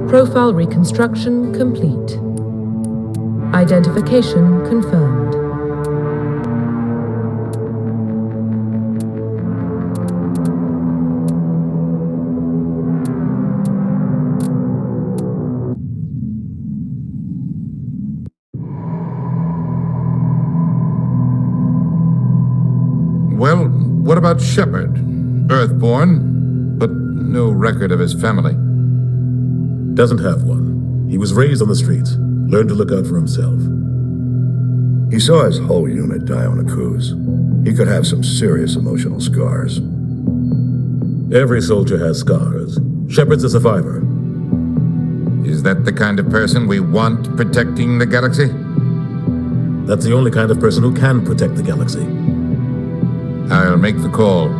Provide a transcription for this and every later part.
Profile reconstruction complete. Identification confirmed. Well, what about Shepard? Earthborn, but no record of his family. Doesn't have one. He was raised on the streets, learned to look out for himself. He saw his whole unit die on a cruise. He could have some serious emotional scars. Every soldier has scars. Shepard's a survivor. Is that the kind of person we want protecting the galaxy? That's the only kind of person who can protect the galaxy. I'll make the call.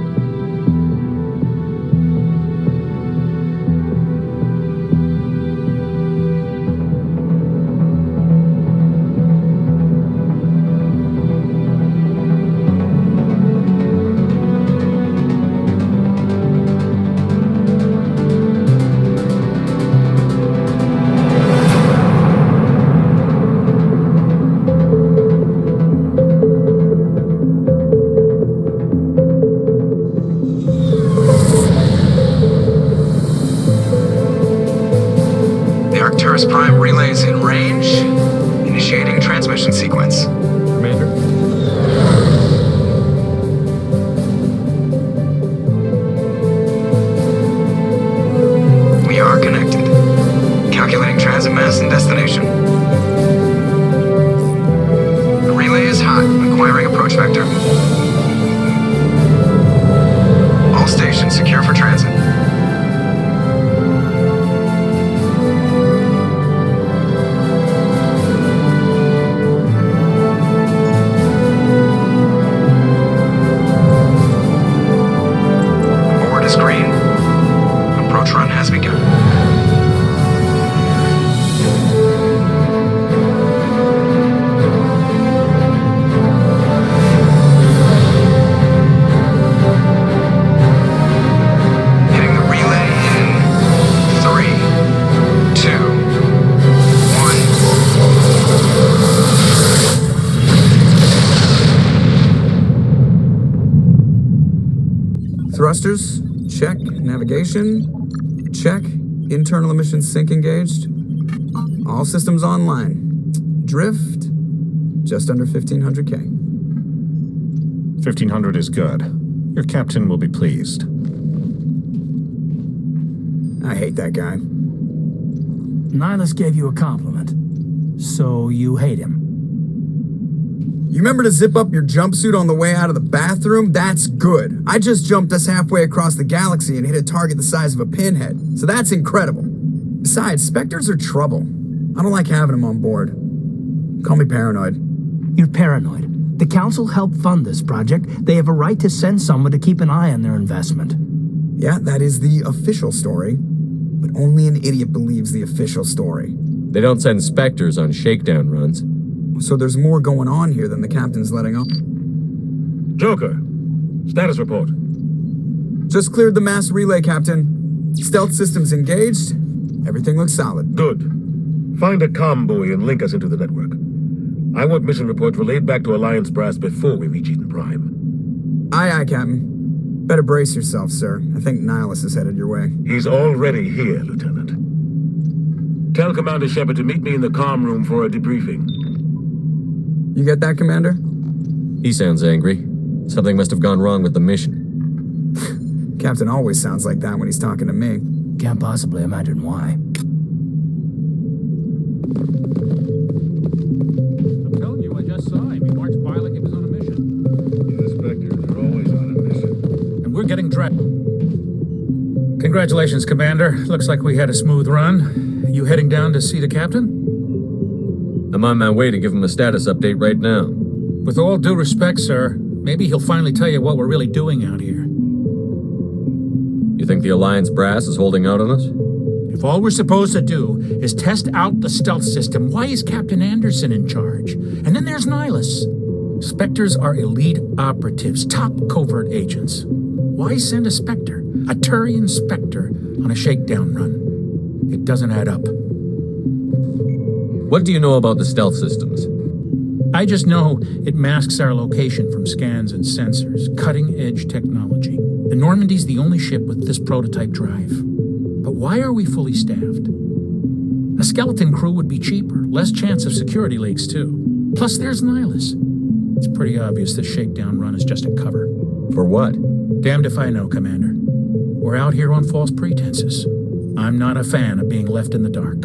Arcturus Prime relays in range. Initiating transmission sequence. Commander? We are connected. Calculating transit mass and destination. The relay is hot. Acquiring approach vector. All stations secure for transit. Thrusters, check. Navigation, check. Internal emission sync engaged. All systems online. Drift, just under 1500K. 1500 is good. Your captain will be pleased. I hate that guy. Nihilus gave you a compliment. So you hate him. You remember to zip up your jumpsuit on the way out of the bathroom? That's good. I just jumped us halfway across the galaxy and hit a target the size of a pinhead. So that's incredible. Besides, Spectres are trouble. I don't like having them on board. Call me paranoid. You're paranoid. The Council helped fund this project. They have a right to send someone to keep an eye on their investment. Yeah, that is the official story. But only an idiot believes the official story. They don't send Spectres on shakedown runs. So there's more going on here than the captain's letting on. Joker, status report. Just cleared the mass relay, Captain. Stealth systems engaged. Everything looks solid. Good. Find a comm buoy and link us into the network. I want mission reports relayed back to Alliance Brass before we reach Eden Prime. Aye, aye, Captain. Better brace yourself, sir. I think Nihilus is headed your way. He's already here, Lieutenant. Tell Commander Shepard to meet me in the comm room for a debriefing. You get that, Commander? He sounds angry. Something must have gone wrong with the mission. Captain always sounds like that when he's talking to me. Can't possibly imagine why. I'm telling you, I just saw him. He marched by like he was on a mission. The Spectres are always on a mission. And we're getting tracked. Congratulations, Commander. Looks like we had a smooth run. You heading down to see the captain? I'm on my way to give him a status update right now. With all due respect, sir, maybe he'll finally tell you what we're really doing out here. You think the Alliance Brass is holding out on us? If all we're supposed to do is test out the stealth system, why is Captain Anderson in charge? And then there's Nihilus. Spectres are elite operatives, top covert agents. Why send a Spectre, a Turian Spectre, on a shakedown run? It doesn't add up. What do you know about the stealth systems? I just know it masks our location from scans and sensors. Cutting-edge technology. The Normandy's the only ship with this prototype drive. But why are we fully staffed? A skeleton crew would be cheaper, less chance of security leaks, too. Plus, there's Nihilus. It's pretty obvious this shakedown run is just a cover. For what? Damned if I know, Commander. We're out here on false pretenses. I'm not a fan of being left in the dark.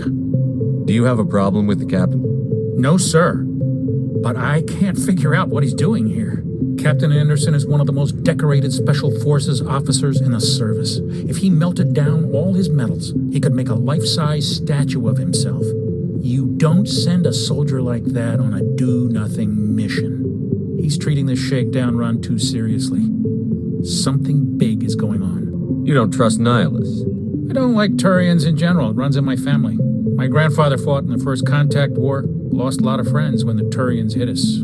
Do you have a problem with the captain? No, sir. But I can't figure out what he's doing here. Captain Anderson is one of the most decorated Special Forces officers in the service. If he melted down all his medals, he could make a life-size statue of himself. You don't send a soldier like that on a do-nothing mission. He's treating this shakedown run too seriously. Something big is going on. You don't trust Nihilus? I don't like Turians in general. It runs in my family. My grandfather fought in the First Contact War. Lost a lot of friends when the Turians hit us.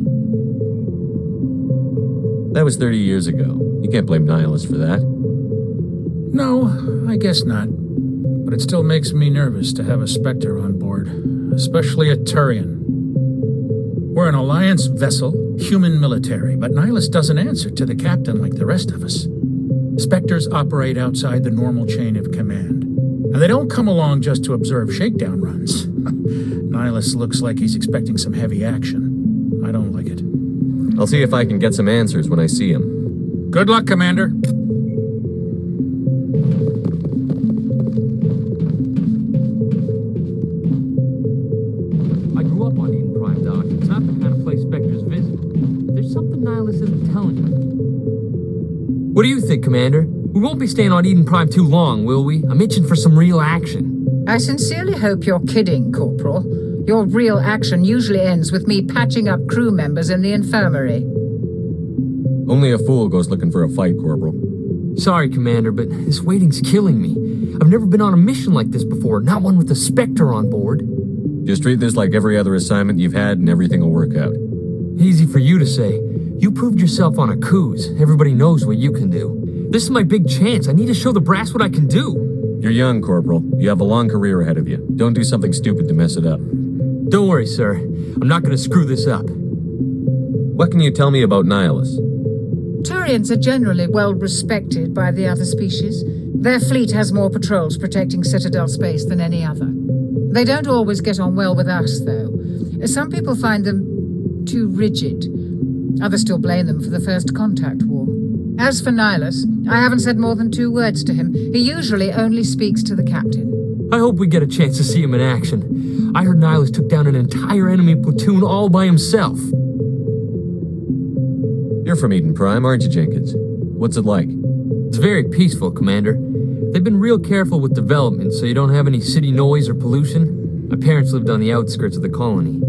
That was 30 years ago. You can't blame Nihilus for that. No, I guess not. But it still makes me nervous to have a Spectre on board, especially a Turian. We're an Alliance vessel, human military, but Nihilus doesn't answer to the captain like the rest of us. Spectres operate outside the normal chain of command, and they don't come along just to observe shakedown runs. Nihilus looks like he's expecting some heavy action. I don't like it. I'll see if I can get some answers when I see him. Good luck, Commander. I grew up on Eden Prime, Doc. It's not the kind of place Spectres visit. There's something Nihilus isn't telling you. What do you think, Commander? We won't be staying on Eden Prime too long, will we? I'm itching for some real action. I sincerely hope you're kidding, Corporal. Your real action usually ends with me patching up crew members in the infirmary. Only a fool goes looking for a fight, Corporal. Sorry, Commander, but this waiting's killing me. I've never been on a mission like this before, not one with a Spectre on board. Just treat this like every other assignment you've had and everything will work out. Easy for you to say. You proved yourself on a cruise. Everybody knows what you can do. This is my big chance. I need to show the brass what I can do. You're young, Corporal. You have a long career ahead of you. Don't do something stupid to mess it up. Don't worry, sir. I'm not going to screw this up. What can you tell me about Nihilus? Turians are generally well respected by the other species. Their fleet has more patrols protecting Citadel space than any other. They don't always get on well with us, though. Some people find them too rigid. Others still blame them for the First Contact War. As for Nihilus, I haven't said more than 2 words to him. He usually only speaks to the captain. I hope we get a chance to see him in action. I heard Nihilus took down an entire enemy platoon all by himself. You're from Eden Prime, aren't you, Jenkins? What's it like? It's very peaceful, Commander. They've been real careful with development, so you don't have any city noise or pollution. My parents lived on the outskirts of the colony.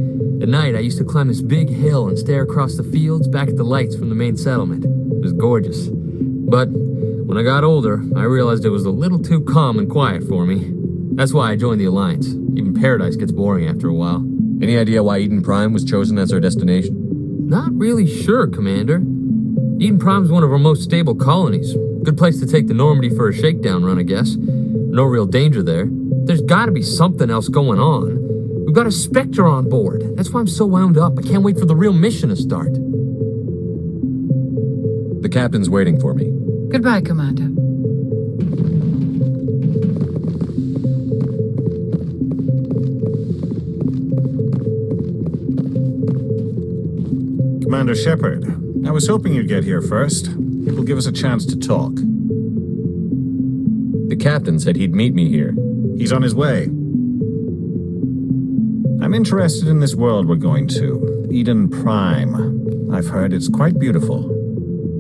At night, I used to climb this big hill and stare across the fields back at the lights from the main settlement. It was gorgeous. But when I got older, I realized it was a little too calm and quiet for me. That's why I joined the Alliance. Even Paradise gets boring after a while. Any idea why Eden Prime was chosen as our destination? Not really sure, Commander. Eden Prime's one of our most stable colonies. Good place to take the Normandy for a shakedown run, I guess. No real danger there. There's gotta be something else going on. We've got a Spectre on board. That's why I'm so wound up. I can't wait for the real mission to start. The captain's waiting for me. Goodbye, Commander. Commander Shepard, I was hoping you'd get here first. It will give us a chance to talk. The captain said he'd meet me here. He's on his way. I'm interested in this world we're going to, Eden Prime. I've heard it's quite beautiful.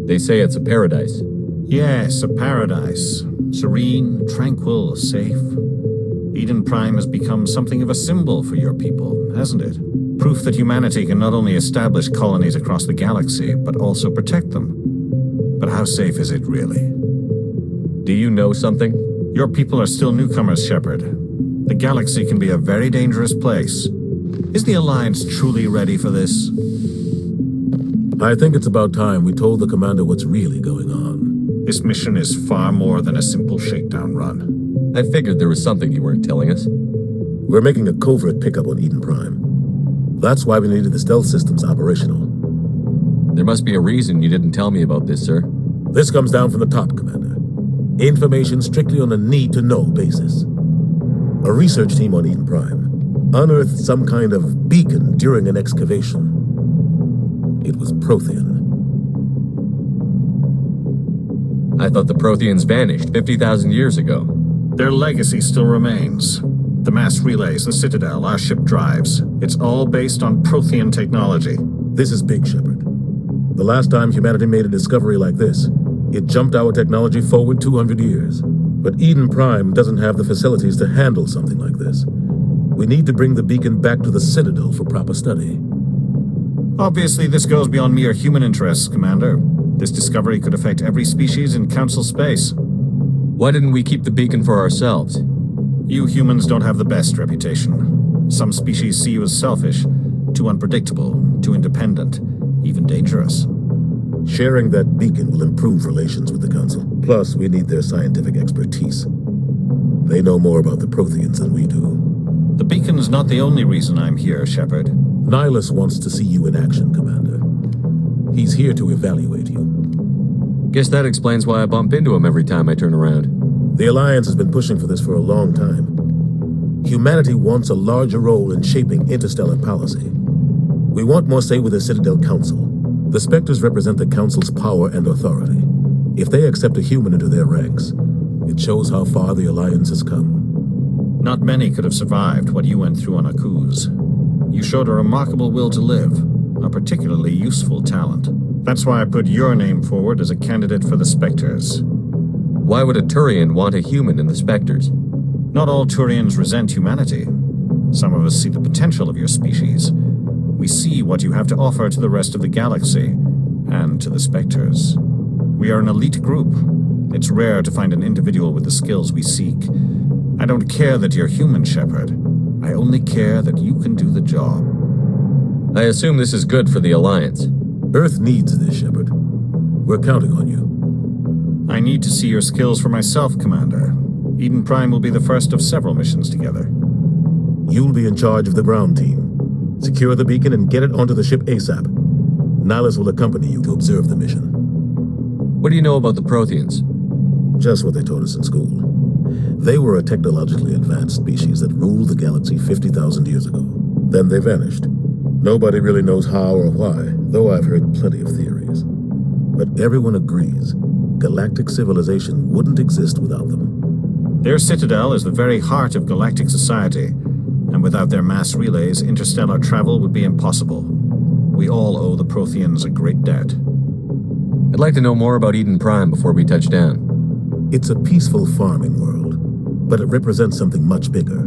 They say it's a paradise. Yes, a paradise. Serene, tranquil, safe. Eden Prime has become something of a symbol for your people, hasn't it? Proof that humanity can not only establish colonies across the galaxy, but also protect them. But how safe is it really? Do you know something? Your people are still newcomers, Shepard. The galaxy can be a very dangerous place. Is the Alliance truly ready for this? I think it's about time we told the commander what's really going on. This mission is far more than a simple shakedown run. I figured there was something you weren't telling us. We're making a covert pickup on Eden Prime. That's why we needed the stealth systems operational. There must be a reason you didn't tell me about this, sir. This comes down from the top, Commander. Information strictly on a need-to-know basis. A research team on Eden Prime unearthed some kind of beacon during an excavation. It was Prothean. I thought the Protheans vanished 50,000 years ago. Their legacy still remains. The mass relays, the Citadel, our ship drives. It's all based on Prothean technology. This is big, Shepard. The last time humanity made a discovery like this, it jumped our technology forward 200 years. But Eden Prime doesn't have the facilities to handle something like this. We need to bring the beacon back to the Citadel for proper study. Obviously, this goes beyond mere human interests, Commander. This discovery could affect every species in Council space. Why didn't we keep the beacon for ourselves? You humans don't have the best reputation. Some species see you as selfish, too unpredictable, too independent, even dangerous. Sharing that beacon will improve relations with the Council. Plus, we need their scientific expertise. They know more about the Protheans than we do. The beacon's not the only reason I'm here, Shepard. Nihilus wants to see you in action, Commander. He's here to evaluate you. Guess that explains why I bump into him every time I turn around. The Alliance has been pushing for this for a long time. Humanity wants a larger role in shaping interstellar policy. We want more say with the Citadel Council. The Spectres represent the Council's power and authority. If they accept a human into their ranks, it shows how far the Alliance has come. Not many could have survived what you went through on Akuz. You showed a remarkable will to live, a particularly useful talent. That's why I put your name forward as a candidate for the Spectres. Why would a Turian want a human in the Spectres? Not all Turians resent humanity. Some of us see the potential of your species. We see what you have to offer to the rest of the galaxy, and to the Spectres. We are an elite group. It's rare to find an individual with the skills we seek. I don't care that you're human, Shepard. I only care that you can do the job. I assume this is good for the Alliance. Earth needs this, Shepard. We're counting on you. I need to see your skills for myself, Commander. Eden Prime will be the first of several missions together. You'll be in charge of the ground team. Secure the beacon and get it onto the ship ASAP. Nihilus will accompany you to observe the mission. What do you know about the Protheans? Just what they taught us in school. They were a technologically advanced species that ruled the galaxy 50,000 years ago. Then they vanished. Nobody really knows how or why, though I've heard plenty of theories. But everyone agrees, galactic civilization wouldn't exist without them. Their citadel is the very heart of galactic society, and without their mass relays, interstellar travel would be impossible. We all owe the Protheans a great debt. I'd like to know more about Eden Prime before we touch down. It's a peaceful farming world, but it represents something much bigger.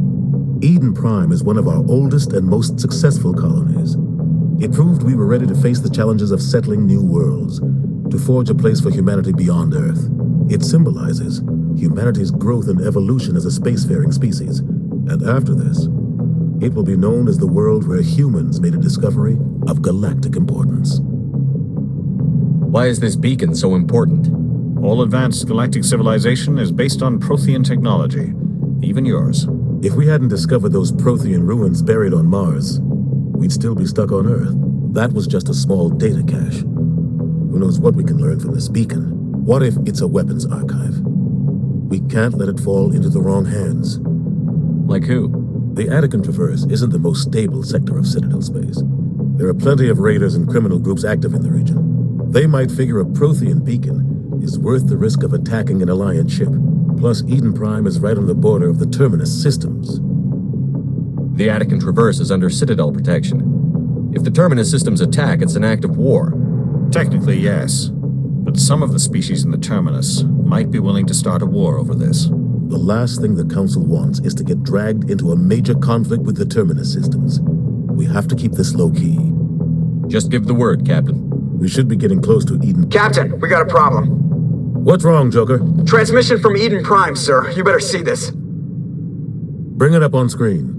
Eden Prime is one of our oldest and most successful colonies. It proved we were ready to face the challenges of settling new worlds, to forge a place for humanity beyond Earth. It symbolizes humanity's growth and evolution as a spacefaring species, and after this, it will be known as the world where humans made a discovery of galactic importance. Why is this beacon so important? All advanced galactic civilization is based on Prothean technology, even yours. If we hadn't discovered those Prothean ruins buried on Mars, we'd still be stuck on Earth. That was just a small data cache. Who knows what we can learn from this beacon? What if it's a weapons archive? We can't let it fall into the wrong hands. Like who? The Attican Traverse isn't the most stable sector of Citadel space. There are plenty of raiders and criminal groups active in the region. They might figure a Prothean beacon is worth the risk of attacking an Alliance ship. Plus, Eden Prime is right on the border of the Terminus systems. The Attican Traverse is under Citadel protection. If the Terminus systems attack, it's an act of war. Technically, yes. But some of the species in the Terminus might be willing to start a war over this. The last thing the Council wants is to get dragged into a major conflict with the Terminus systems. We have to keep this low-key. Just give the word, Captain. We should be getting close to Eden. Captain, we got a problem. What's wrong, Joker? Transmission from Eden Prime, sir. You better see this. Bring it up on screen.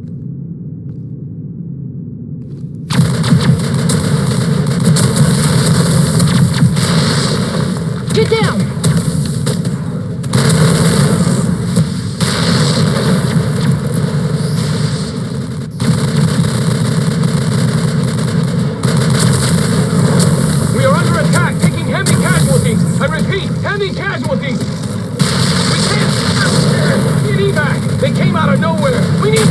Get down! attack! They came out of nowhere! We need...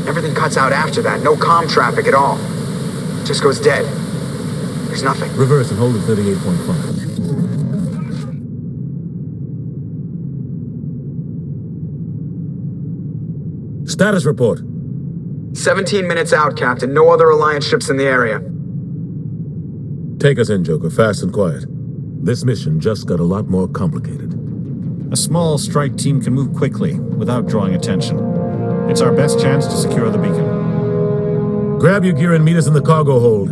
Everything cuts out after that. No comm traffic at all. Just goes dead. There's nothing. Reverse and hold at 38.5. Status report. 17 minutes out, Captain. No other Alliance ships in the area. Take us in, Joker, fast and quiet. This mission just got a lot more complicated. A small strike team can move quickly, without drawing attention. It's our best chance to secure the beacon. Grab your gear and meet us in the cargo hold.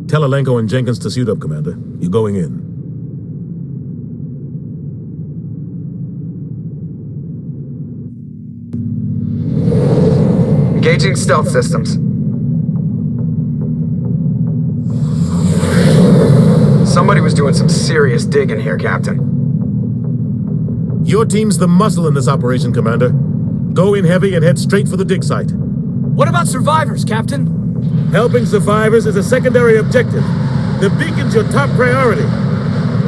Tell Alenko and Jenkins to suit up, Commander. You're going in. Engaging stealth systems. Somebody was doing some serious digging here, Captain. Your team's the muscle in this operation, Commander. Go in heavy and head straight for the dig site. What about survivors, Captain? Helping survivors is a secondary objective. The beacon's your top priority.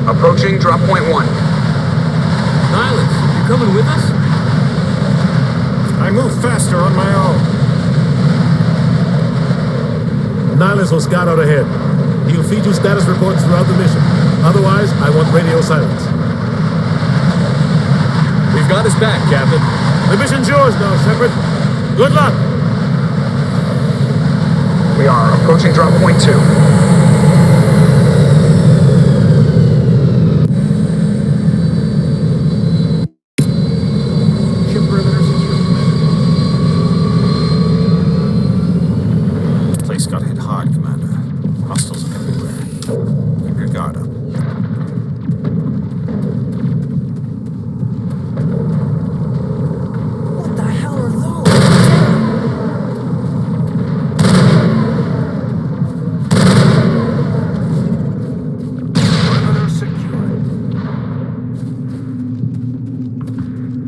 Approaching drop point 1. Nihilus, you coming with us? I move faster on my own. Nihilus will scout out ahead. He'll feed you status reports throughout the mission. Otherwise, I want radio silence. We've got his back, Captain. The mission's yours now, Shepard. Good luck. We are approaching drop point 2. This place got hit hard, Commander. Hostiles everywhere. Keep your guard up. What the hell are those?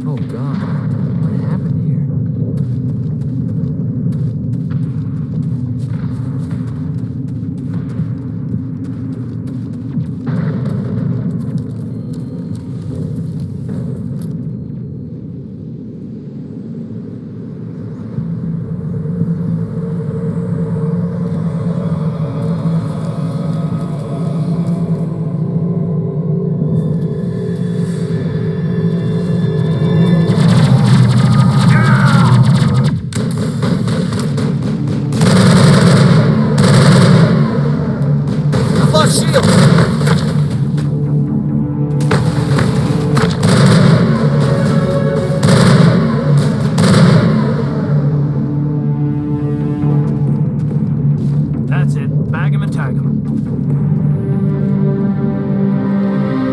Oh god, what happened here? That's it. Bag him and tag him.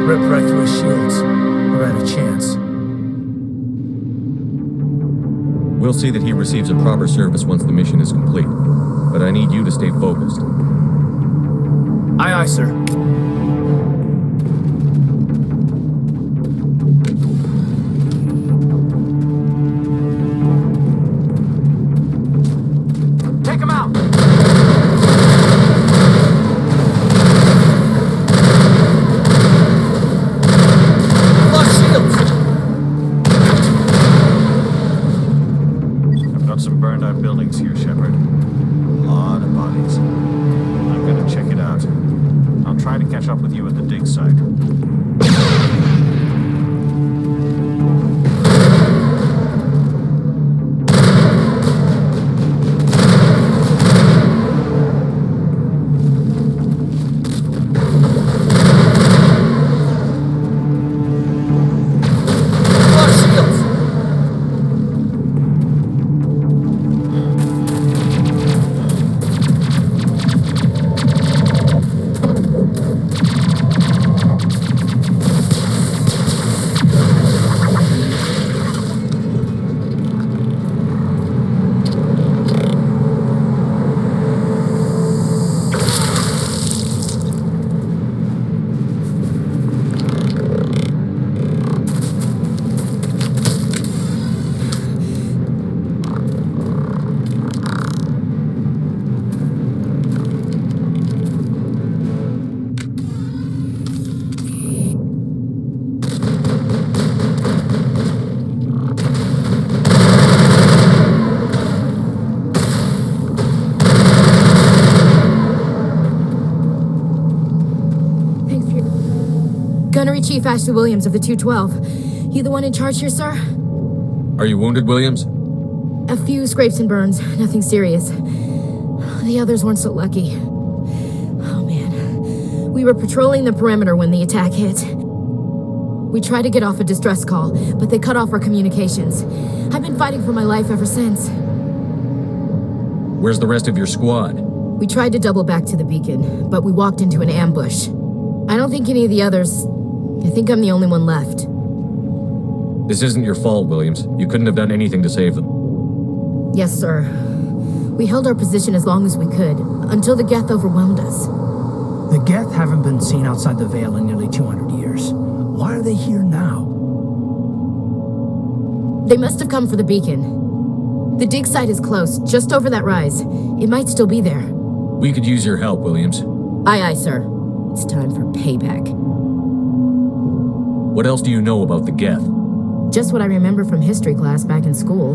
Rip right through his shields. Never had a chance. We'll see that he receives a proper service once the mission is complete. But I need you to stay focused. Aye, aye, sir. Take him out! I've got some burned out buildings here, Shepard. A lot of bodies. I'm gonna check it out. I'll try to Chief Ashley Williams of the 212. You the one in charge here, sir? Are you wounded, Williams? A few scrapes and burns, nothing serious. The others weren't so lucky. Oh man. We were patrolling the perimeter when the attack hit. We tried to get off a distress call, but they cut off our communications. I've been fighting for my life ever since. Where's the rest of your squad? We tried to double back to the beacon, but we walked into an ambush. I don't think any of the others... I think I'm the only one left. This isn't your fault, Williams. You couldn't have done anything to save them. Yes, sir. We held our position as long as we could, until the Geth overwhelmed us. The Geth haven't been seen outside the Veil in nearly 200 years. Why are they here now? They must have come for the beacon. The dig site is close, just over that rise. It might still be there. We could use your help, Williams. Aye, aye, sir. It's time for payback. What else do you know about the Geth? Just what I remember from history class back in school.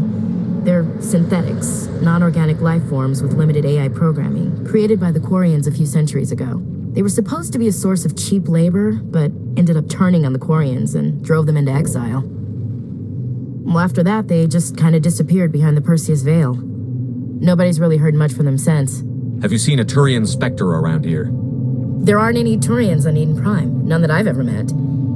They're synthetics, non-organic life forms with limited AI programming, created by the Quarians a few centuries ago. They were supposed to be a source of cheap labor, but ended up turning on the Quarians and drove them into exile. Well, after that, they just kind of disappeared behind the Perseus Veil. Nobody's really heard much from them since. Have you seen a Turian Spectre around here? There aren't any Turians on Eden Prime, none that I've ever met.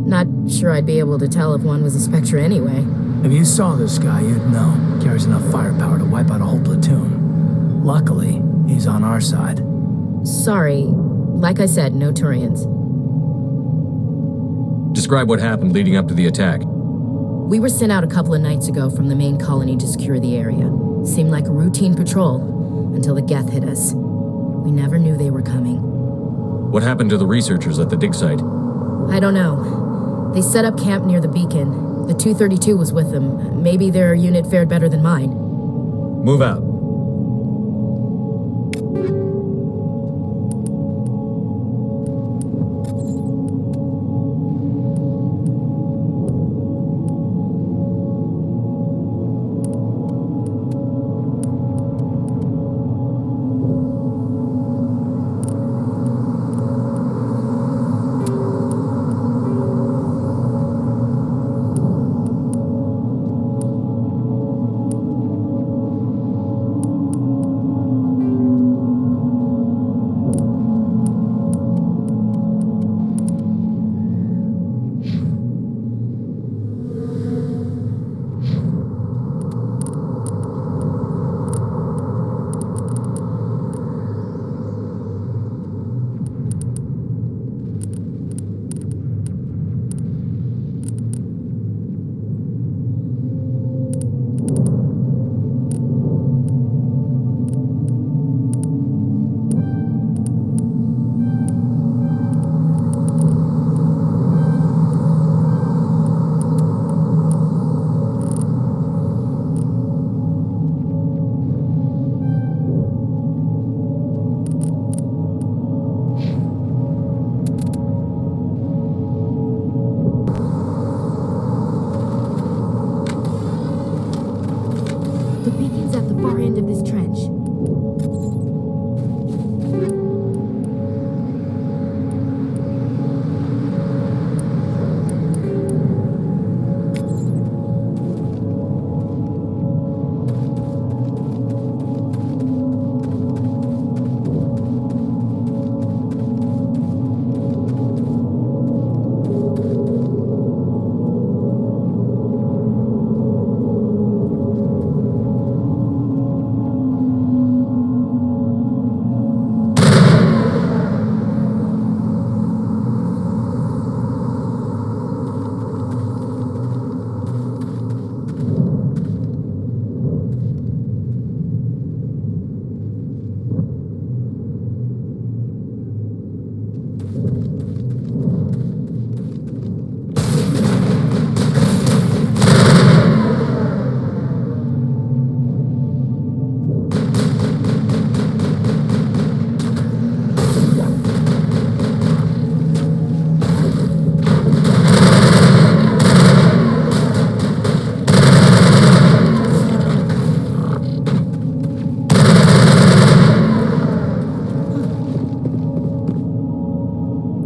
Not sure I'd be able to tell if one was a Spectre anyway. If you saw this guy, you'd know. Carries enough firepower to wipe out a whole platoon. Luckily, he's on our side. Sorry. Like I said, no Turians. Describe what happened leading up to the attack. We were sent out a couple of nights ago from the main colony to secure the area. Seemed like a routine patrol, until the Geth hit us. We never knew they were coming. What happened to the researchers at the dig site? I don't know. They set up camp near the beacon. The 232 was with them. Maybe their unit fared better than mine. Move out.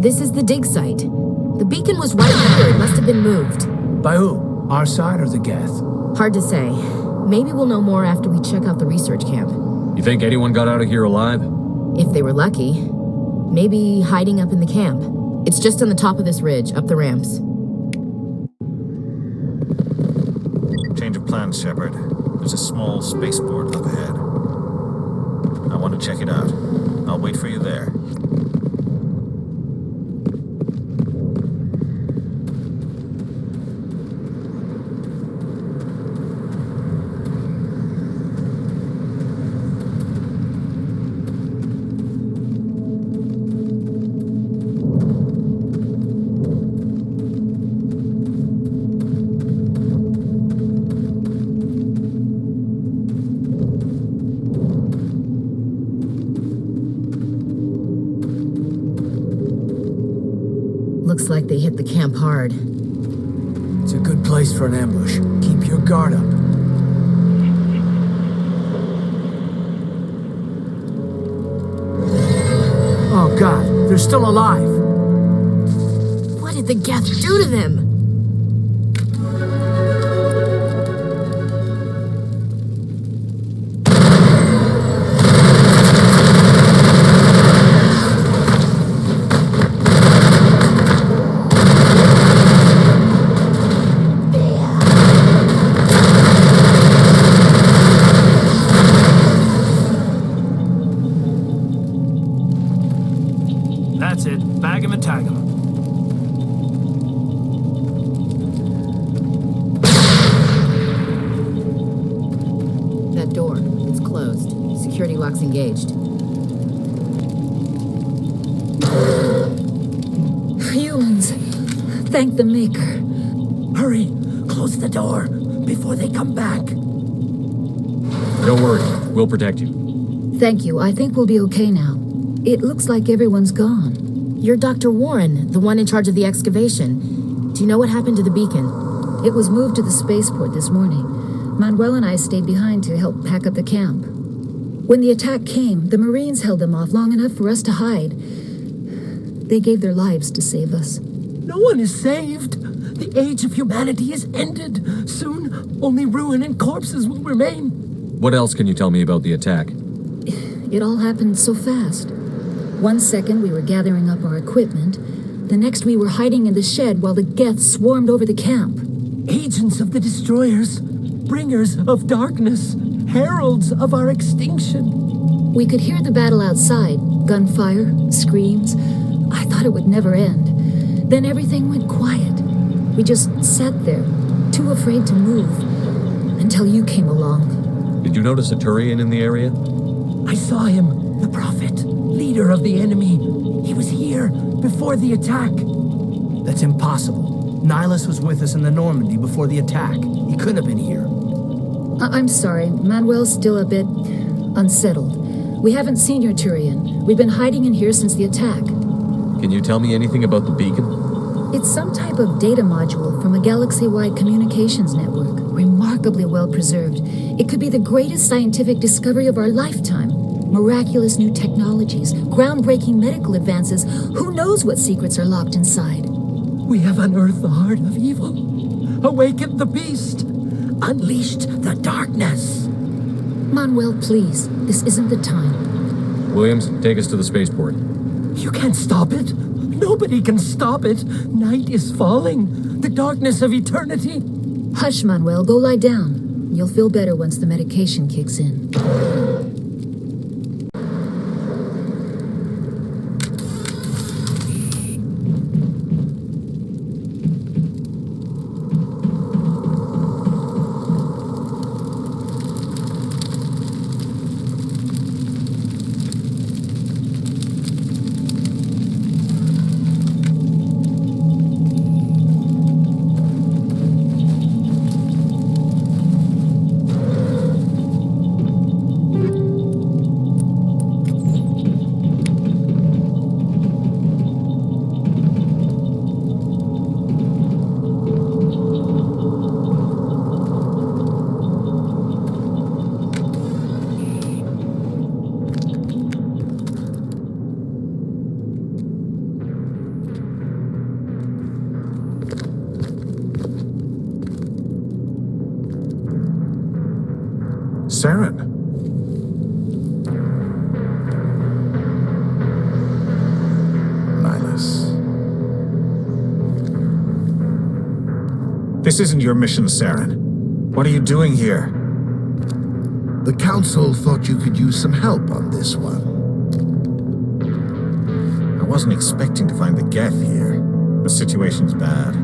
This is the dig site. The beacon was right now. Must have been moved. By who? Our side or the Geth? Hard to say. Maybe we'll know more after we check out the research camp. You think anyone got out of here alive? If they were lucky. Maybe hiding up in the camp. It's just on the top of this ridge, up the ramps. Change of plans, Shepard. There's a small spaceport up ahead. I want to check it out. I'll wait for you there. Looks like they hit the camp hard. It's a good place for an ambush. Keep your guard up. Oh god, they're still alive. What did the Geth do to them? That's it. Bag 'em and tag 'em. That door, it's closed. Security lock's engaged. Humans. Thank the Maker. Hurry! Close the door before they come back. Don't worry, we'll protect you. Thank you. I think we'll be okay now. It looks like everyone's gone. You're Dr. Warren, the one in charge of the excavation. Do you know what happened to the beacon? It was moved to the spaceport this morning. Manuel and I stayed behind to help pack up the camp. When the attack came, the Marines held them off long enough for us to hide. They gave their lives to save us. No one is saved. The age of humanity is ended. Soon, only ruin and corpses will remain. What else can you tell me about the attack? It all happened so fast. One second we were gathering up our equipment. The next we were hiding in the shed while the Geth swarmed over the camp. Agents of the destroyers, bringers of darkness, heralds of our extinction. We could hear the battle outside. Gunfire, screams. I thought it would never end. Then everything went quiet. We just sat there, too afraid to move, until you came along. Did you notice a Turian in the area? I saw him, the Prophet, leader of the enemy. He was here before the attack. That's impossible. Nihilus was with us in the Normandy before the attack. He couldn't have been here. I'm sorry. Manuel's still a bit unsettled. We haven't seen your Turian. We've been hiding in here since the attack. Can you tell me anything about the beacon? It's some type of data module from a galaxy-wide communications network. Remarkably well preserved. It could be the greatest scientific discovery of our lifetime. Miraculous new technologies, groundbreaking medical advances. Who knows what secrets are locked inside? We have unearthed the heart of evil, awakened the beast, unleashed the darkness. Manuel, please. This isn't the time. Williams, take us to the spaceport. You can't stop it. Nobody can stop it. Night is falling. The darkness of eternity. Hush, Manuel. Go lie down. You'll feel better once the medication kicks in. Saren. Nihilus. This isn't your mission, Saren. What are you doing here? The Council thought you could use some help on this one. I wasn't expecting to find the Geth here. The situation's bad.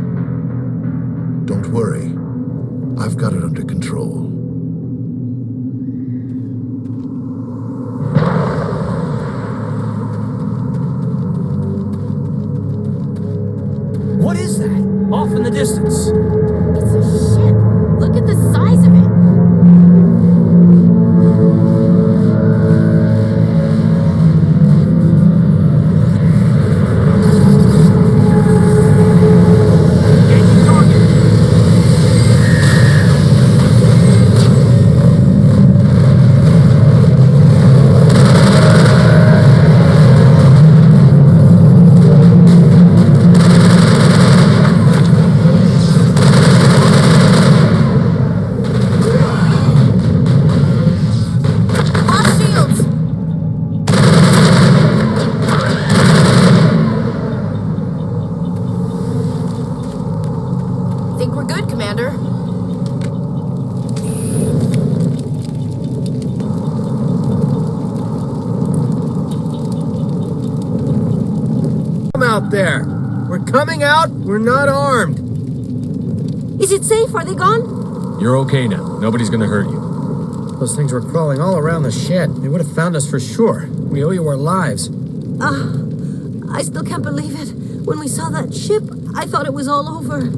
Don't worry. I've got it under control. What is that? Off in the distance. It's a ship. Look at the size of it. Think we're good, Commander. Come out there. We're coming out. We're not armed. Is it safe? Are they gone? You're okay now. Nobody's gonna hurt you. Those things were crawling all around the shed. They would have found us for sure. We owe you our lives. I still can't believe it. When we saw that ship, I thought it was all over.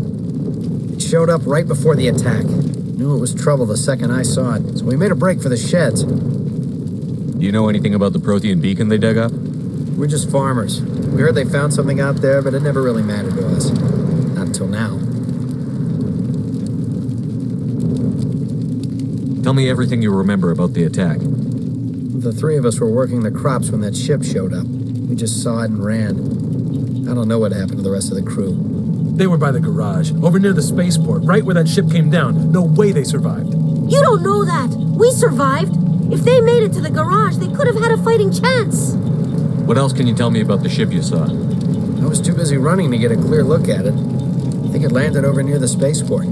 It showed up right before the attack. Knew it was trouble the second I saw it, so we made a break for the sheds. Do you know anything about the Prothean beacon they dug up? We're just farmers. We heard they found something out there, but it never really mattered to us. Not until now. Tell me everything you remember about the attack. The three of us were working the crops when that ship showed up. We just saw it and ran. I don't know what happened to the rest of the crew. They were by the garage, over near the spaceport, right where that ship came down. No way they survived. You don't know that. We survived. If they made it to the garage, they could have had a fighting chance. What else can you tell me about the ship you saw? I was too busy running to get a clear look at it. I think it landed over near the spaceport.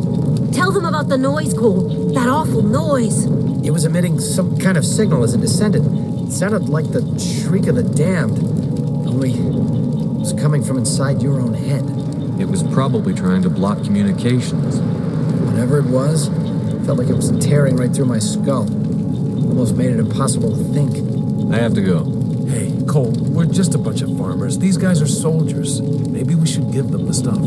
Tell them about the noise, Cole. That awful noise. It was emitting some kind of signal as it descended. It sounded like the shriek of the damned. Only it was coming from inside your own head. It was probably trying to block communications. Whatever it was, felt like it was tearing right through my skull. Almost made it impossible to think. I have to go. Hey, Cole, we're just a bunch of farmers. These guys are soldiers. Maybe we should give them the stuff.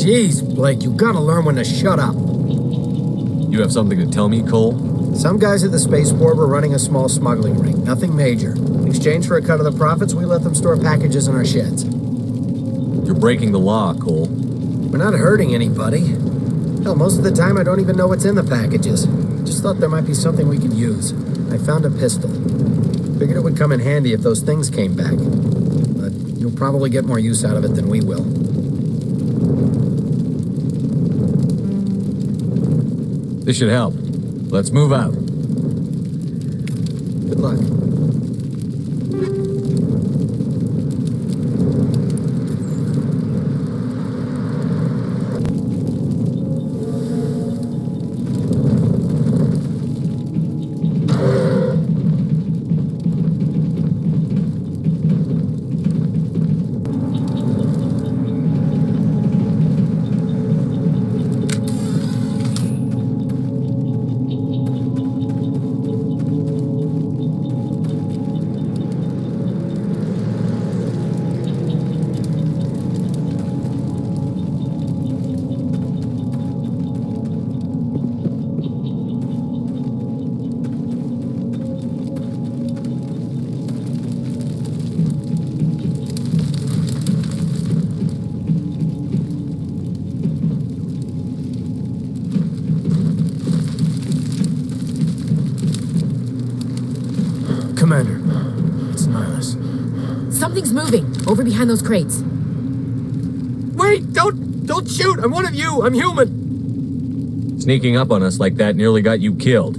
Jeez, Blake, you gotta learn when to shut up. You have something to tell me, Cole? Some guys at the spaceport were running a small smuggling ring. Nothing major. In exchange for a cut of the profits, we let them store packages in our sheds. You're breaking the law, Cole. We're not hurting anybody. Hell, most of the time I don't even know what's in the packages. Just thought there might be something we could use. I found a pistol. Figured it would come in handy if those things came back. But you'll probably get more use out of it than we will. This should help. Let's move out. Good luck. Commander, it's Nihilus. Something's moving over behind those crates. Wait! Don't shoot! I'm one of you! I'm human! Sneaking up on us like that nearly got you killed.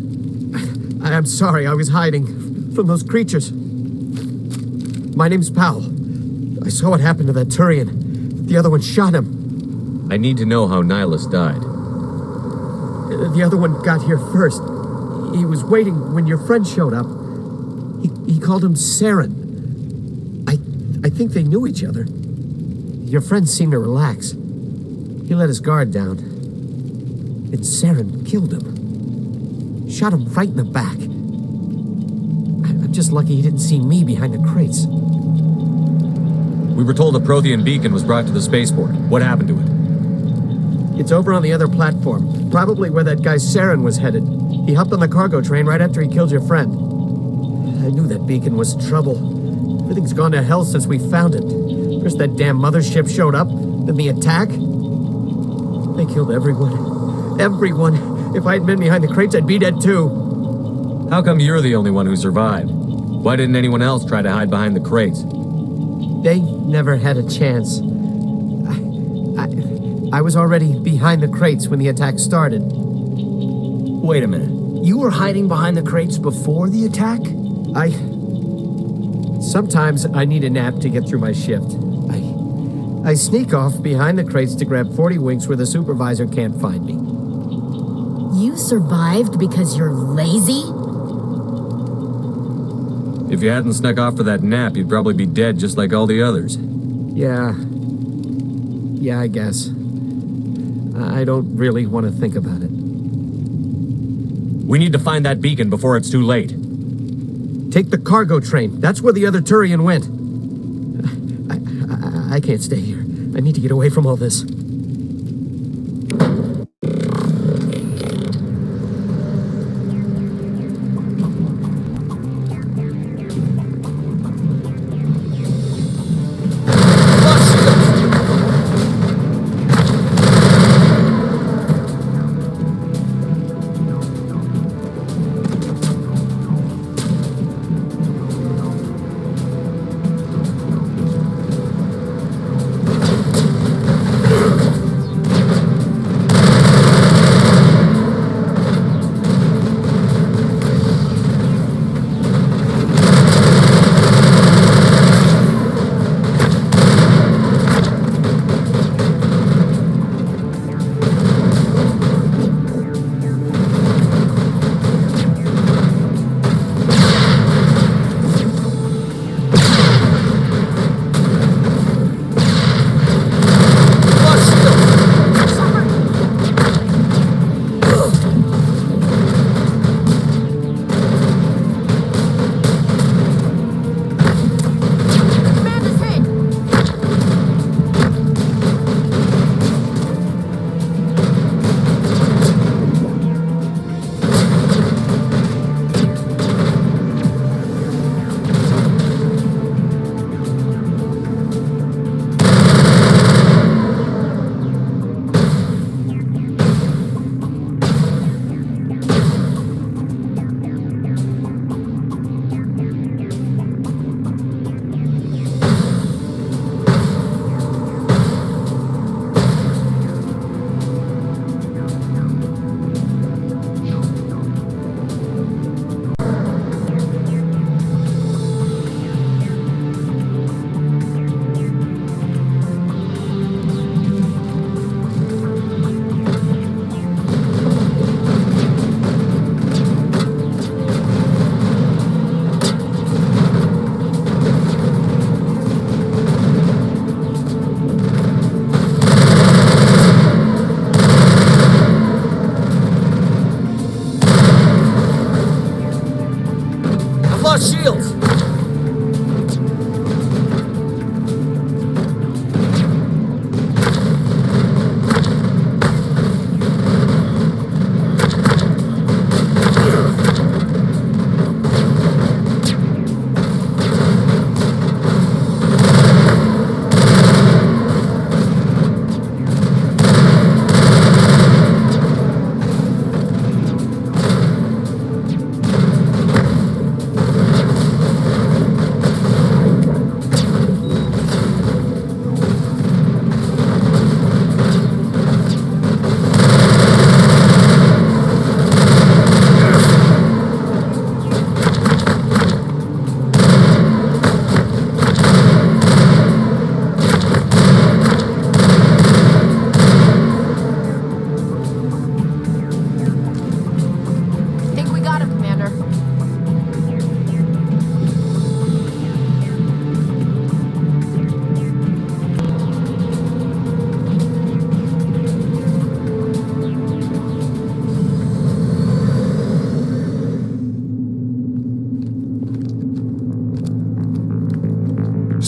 I'm sorry, I was hiding from those creatures. My name's Powell. I saw what happened to that Turian. The other one shot him. I need to know how Nihilus died. The other one got here first. He was waiting when your friend showed up. He called him Saren. I think they knew each other. Your friend seemed to relax. He let his guard down. And Saren killed him. Shot him right in the back. I'm just lucky he didn't see me behind the crates. We were told a Prothean beacon was brought to the spaceport. What happened to it? It's over on the other platform. Probably where that guy Saren was headed. He hopped on the cargo train right after he killed your friend. I knew that beacon was trouble. Everything's gone to hell since we found it. First that damn mothership showed up, then the attack. They killed everyone. Everyone. If I had been behind the crates, I'd be dead too. How come you're the only one who survived? Why didn't anyone else try to hide behind the crates? They never had a chance. I was already behind the crates when the attack started. Wait a minute. You were hiding behind the crates before the attack? Sometimes I need a nap to get through my shift. I sneak off behind the crates to grab 40 winks where the supervisor can't find me. You survived because you're lazy? If you hadn't snuck off for that nap, you'd probably be dead just like all the others. Yeah, I guess. I don't really want to think about it. We need to find that beacon before it's too late. Take the cargo train. That's where the other Turian went. I can't stay here. I need to get away from all this.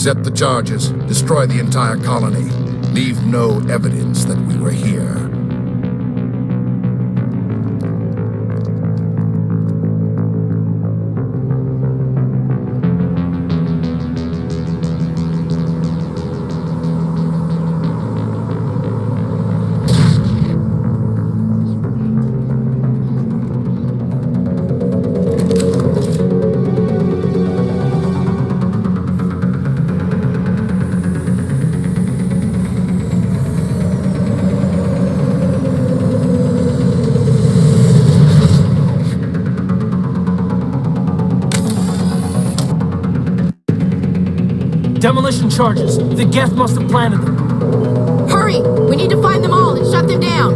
Set the charges. Destroy the entire colony. Leave no evidence that we were here. Demolition charges. The Geth must have planted them. Hurry! We need to find them all and shut them down.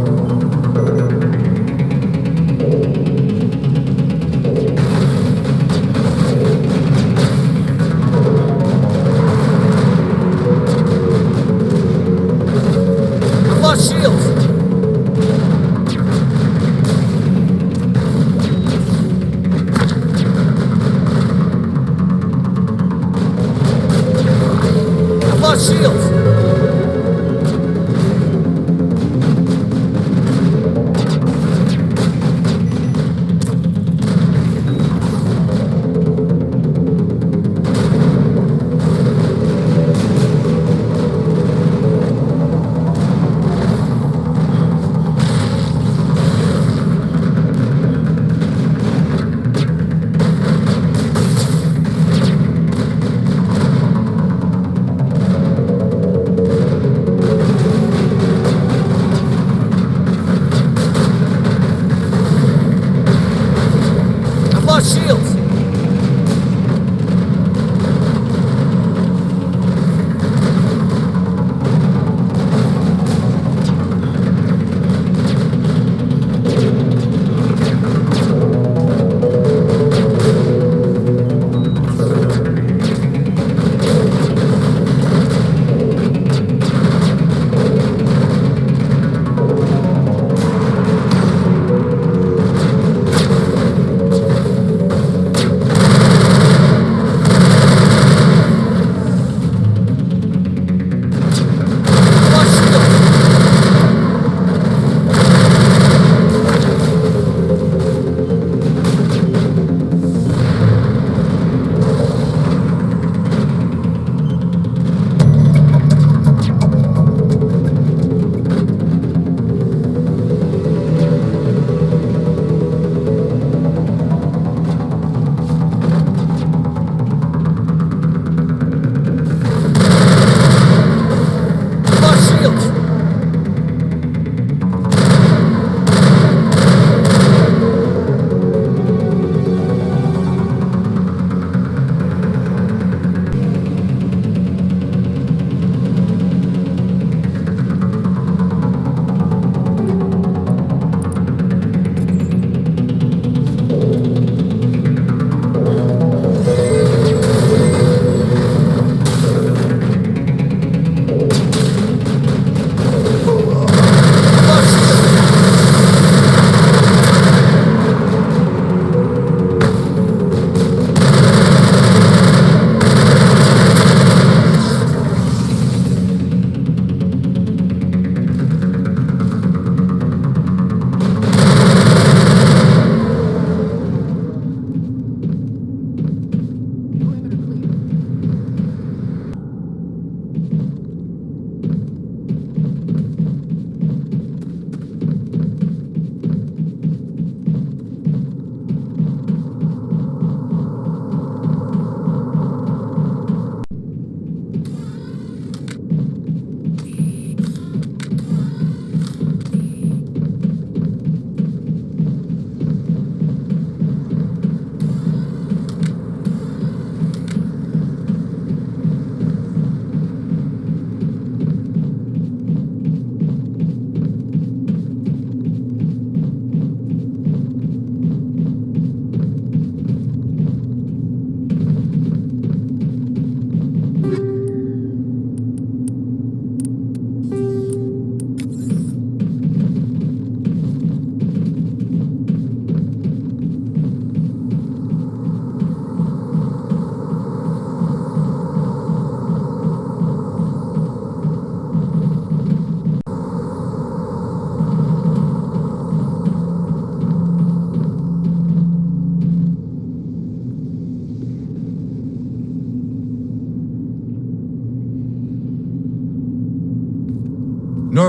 I've lost shields. I've lost shields.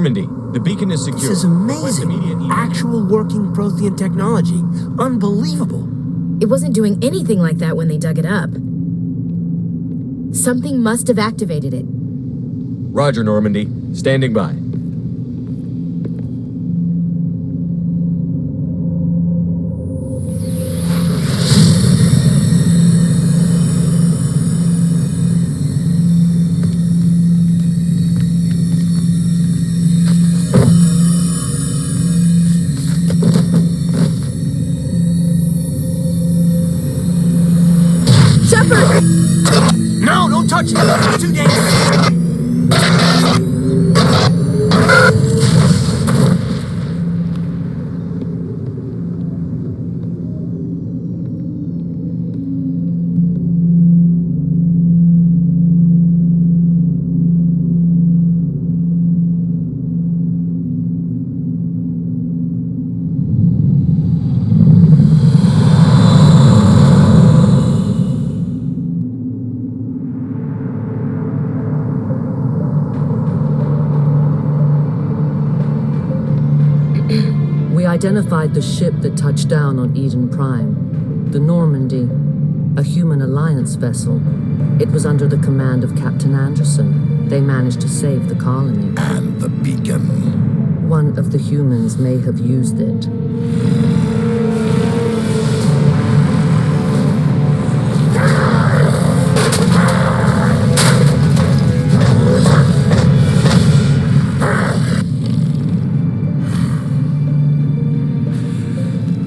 Normandy, the beacon is secure. This is amazing. Actual working Prothean technology. Unbelievable. It wasn't doing anything like that when they dug it up. Something must have activated it. Roger, Normandy. Standing by. No, don't touch it! It's too dangerous! We identified the ship that touched down on Eden Prime, the Normandy, a human alliance vessel. It was under the command of Captain Anderson. They managed to save the colony. And the beacon. One of the humans may have used it.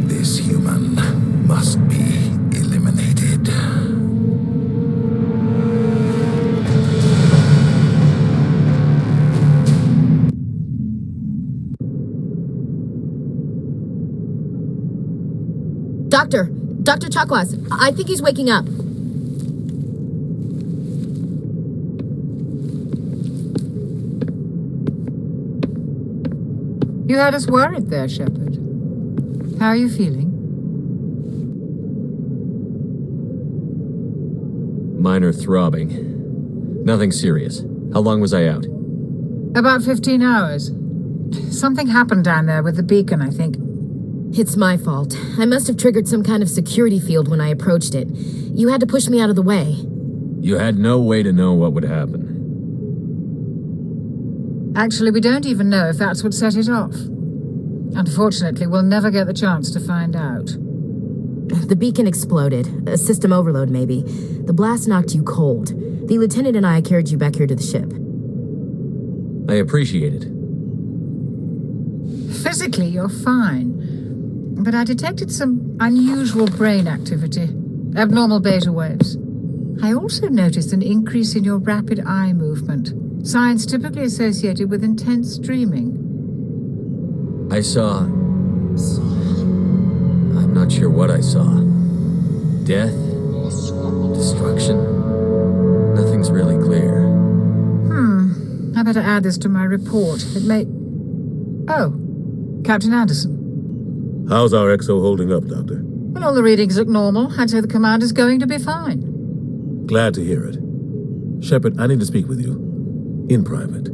This human must be eliminated. Dr. Chakwas, I think he's waking up. You had us worried there, Shepard. How are you feeling? Minor throbbing. Nothing serious. How long was I out? About 15 hours. Something happened down there with the beacon, I think. It's my fault. I must have triggered some kind of security field when I approached it. You had to push me out of the way. You had no way to know what would happen. Actually, we don't even know if that's what set it off. Unfortunately, we'll never get the chance to find out. The beacon exploded. A system overload, maybe. The blast knocked you cold. The lieutenant and I carried you back here to the ship. I appreciate it. Physically, you're fine. But I detected some unusual brain activity. Abnormal beta waves. I also noticed an increase in your rapid eye movement. Signs typically associated with intense dreaming. I saw... I'm not sure what I saw. Death? Destruction? Nothing's really clear. I better add this to my report. It may... Oh, Captain Anderson. How's our XO holding up, Doctor? Well, all the readings look normal. I'd say the commander's going to be fine. Glad to hear it. Shepard, I need to speak with you. In private.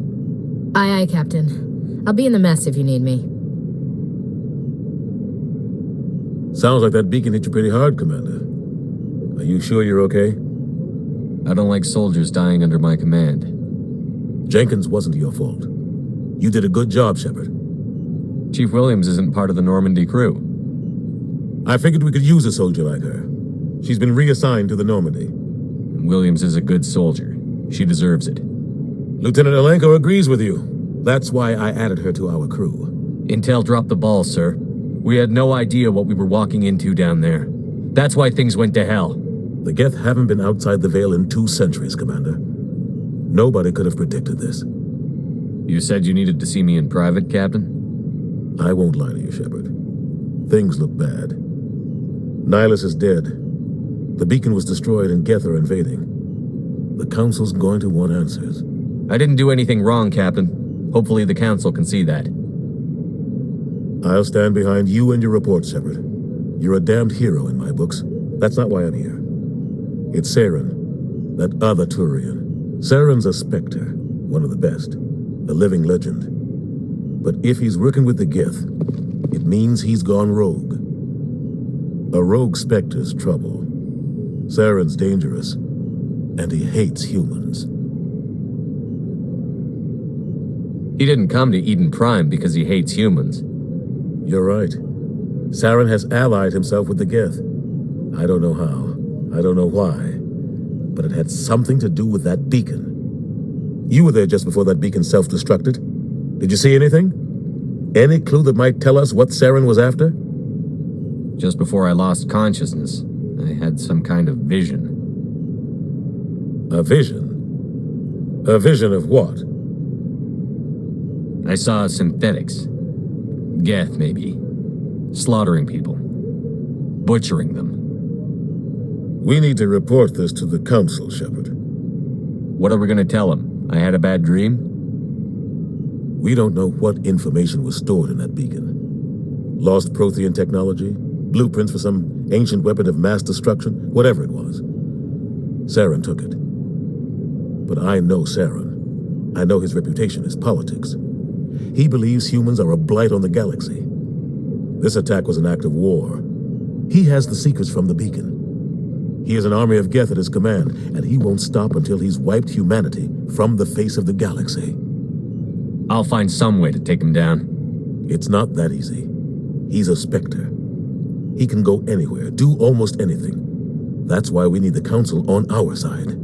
Aye, Captain. I'll be in the mess if you need me. Sounds like that beacon hit you pretty hard, Commander. Are you sure you're okay? I don't like soldiers dying under my command. Jenkins wasn't your fault. You did a good job, Shepard. Chief Williams isn't part of the Normandy crew. I figured we could use a soldier like her. She's been reassigned to the Normandy. Williams is a good soldier. She deserves it. Lieutenant Alenko agrees with you. That's why I added her to our crew. Intel dropped the ball, sir. We had no idea what we were walking into down there. That's why things went to hell. The Geth haven't been outside the Veil in 2 centuries, Commander. Nobody could have predicted this. You said you needed to see me in private, Captain? I won't lie to you, Shepard. Things look bad. Nihilus is dead. The beacon was destroyed and Geth are invading. The Council's going to want answers. I didn't do anything wrong, Captain. Hopefully the Council can see that. I'll stand behind you and your report, Shepard. You're a damned hero in my books. That's not why I'm here. It's Saren, that other Turian. Saren's a Spectre, one of the best, a living legend. But if he's working with the Geth, it means he's gone rogue. A rogue Spectre's trouble. Saren's dangerous, and he hates humans. He didn't come to Eden Prime because he hates humans. You're right. Saren has allied himself with the Geth. I don't know how. I don't know why. But it had something to do with that beacon. You were there just before that beacon self-destructed. Did you see anything? Any clue that might tell us what Saren was after? Just before I lost consciousness, I had some kind of vision. A vision? A vision of what? I saw synthetics. Geth, maybe. Slaughtering people. Butchering them. We need to report this to the Council, Shepard. What are we gonna tell them? I had a bad dream? We don't know what information was stored in that beacon. Lost Prothean technology? Blueprints for some ancient weapon of mass destruction? Whatever it was. Saren took it. But I know Saren. I know his reputation is politics. He believes humans are a blight on the galaxy. This attack was an act of war. He has the secrets from the beacon. He has an army of Geth at his command, and he won't stop until he's wiped humanity from the face of the galaxy. I'll find some way to take him down. It's not that easy. He's a Spectre. He can go anywhere, do almost anything. That's why we need the Council on our side.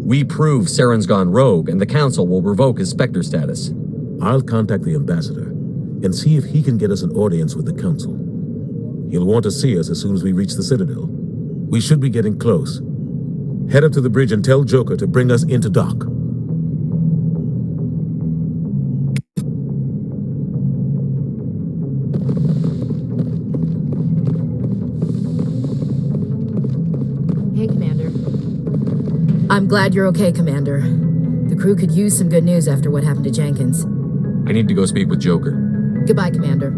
We prove Saren's gone rogue, and the Council will revoke his Spectre status. I'll contact the Ambassador and see if he can get us an audience with the Council. He'll want to see us as soon as we reach the Citadel. We should be getting close. Head up to the bridge and tell Joker to bring us into dock. Hey, Commander. I'm glad you're okay, Commander. The crew could use some good news after what happened to Jenkins. I need to go speak with Joker. Goodbye, Commander.